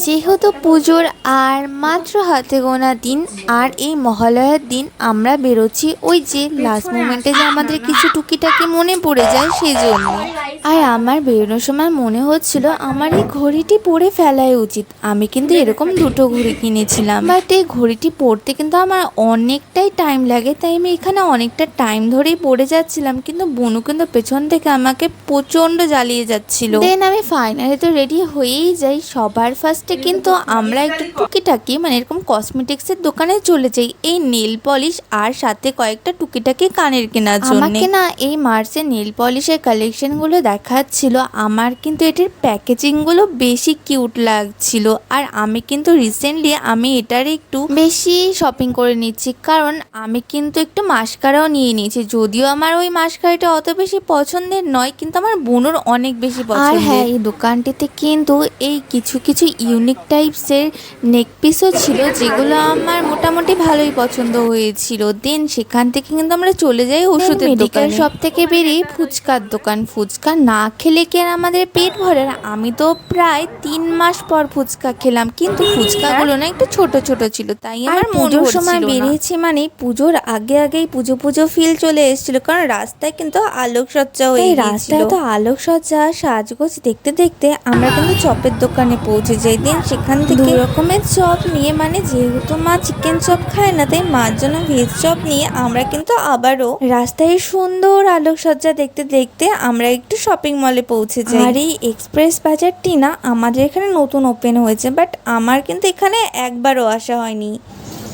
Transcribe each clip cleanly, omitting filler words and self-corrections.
যেহেতু পুজোর আর মাত্র হাতে গোনা দিন, আর এই মহালয়ার দিন আমরা বেরোচ্ছি ওই যে লাস্ট মোমেন্টে যে আমাদের কিছু টুকিটাকি মনে পড়ে যায় সেই জন্য। আর আমার বেরোনোর সময় মনে হচ্ছিল আমার এই ঘড়িটি পরে ফেলাই উচিত। আমি কিন্তু এরকম দুটো ঘড়ি কিনেছিলাম, বাট এই ঘড়িটি পরতে কিন্তু আমার অনেকটাই টাইম লাগে, তাই আমি এখানে অনেকটা টাইম ধরেই পরে যাচ্ছিলাম, কিন্তু বনু কিন্তু পেছন থেকে আমাকে প্রচন্ড জ্বালিয়ে যাচ্ছিল। দেন আমি ফাইনালি তো রেডি হয়েই যাই। সবার ফার্স্টে কিন্তু আমরা একটু টুকিটাকি মানে এরকম কসমেটিক্সের দোকানে চলে যাই এই নেল পলিশ আর সাথে কয়েকটা টুকিটাকি কানের কেনার জন্য। আমাকে না এই মার্চে নেল পলিশের কালেকশনগুলো দেখাচ্ছিল, আমার কিন্তু এটির প্যাকেজিংগুলো বেশি কিউট লাগছিল। আর আমি কিন্তু রিসেন্টলি আমি এটার একটু বেশি শপিং করে নিচ্ছি, কারণ আমি কিন্তু একটু মাস্কারাও নিয়ে নিয়েছি। যদিও আমার ওই মাস্কারাটা অত বেশি পছন্দের নয়, কিন্তু আমার বোনের অনেক বেশি পছন্দের। আর হ্যাঁ, এই দোকানটিতে কিন্তু এই কিছু কিছু ইউনিক টাইপসের নেক পিসও ছিল, যেগুলো আমার মোটামুটি ভালোই পছন্দ হয়েছিল। দেন সেখান থেকে কিন্তু আমরা চলে যাই ওষুধের মেডিকেল শপ থেকে বেরিয়ে ফুচকার দোকান। ফুচকা না খেলে কি আর আমাদের পেট ভরে? আমি তো প্রায় 3 মাস পর ফুচকা খেলাম, কিন্তু ফুচকাগুলো না একটু ছোট ছোট ছিল, তাই আমার পুজোর সময় বেরিয়েছি মানে পুজোর আগে আগেই পুজো পুজো ফিল চলে এসেছিল, কারণ রাস্তায় কিন্তু আলোকসজ্জা হয়ে গিয়েছিল। রাস্তায় তো আলোকসজ্জা সাজগোজ দেখতে দেখতে আমরা কিন্তু চপের দোকানে পৌঁছে যাই। দিন সেখান থেকে 2 রকমের চপ নিয়ে, মানে যেহেতু মা চিকেন চপ খায় না, তাই মার জন্য ভেজ চপ নিয়ে আমরা কিন্তু আবারও রাস্তায় সুন্দর আলোকসজ্জা দেখতে দেখতে আমরা একটু শপিং মলে পৌঁছে যাই। আর এই এক্সপ্রেস বাজারটি না আমাদের এখানে নতুন ওপেন হয়েছে, বাট আমার কিন্তু এখানে একবারও আসা হয়নি,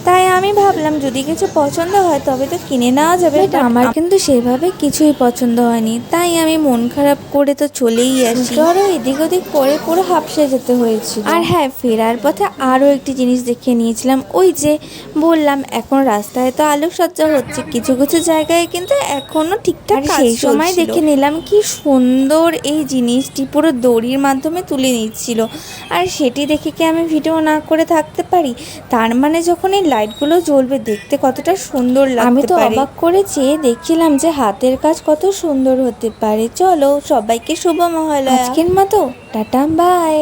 তাই আমি ভাবলাম যদি কিছু পছন্দ হয় তবে তো কিনে নেওয়া যাবে। আমার কিন্তু সেভাবে কিছুই পছন্দ হয়নি, তাই আমি মন খারাপ করে তো চলেই আসি। ধরো এদিক ওদিক করে পুরো হাঁপসে যেতে হয়েছিল। আর হ্যাঁ, ফেরার পথে আরও একটি জিনিস দেখে নিয়েছিলাম। ওই যে বললাম এখন রাস্তায় তো আলোকসজ্জা হচ্ছে, কিছু কিছু জায়গায় কিন্তু এখনো ঠিকঠাক সেই সময় দেখে নিলাম কি সুন্দর এই জিনিসটি পুরো দড়ির মাধ্যমে তুলে নিচ্ছিল। আর সেটি দেখে কি আমি ভিডিও না করে থাকতে পারি? তার মানে যখন এই লাইটগুলো জ্বলবে দেখতে কতটা সুন্দর লাগতে পারে। আমি তো অবাক করে চেয়ে দেখছিলাম যে হাতের কাজ কত সুন্দর হতে পারে। চলো সবাইকে শুভ মহালয়া। আজকের মতো টাটা বাই।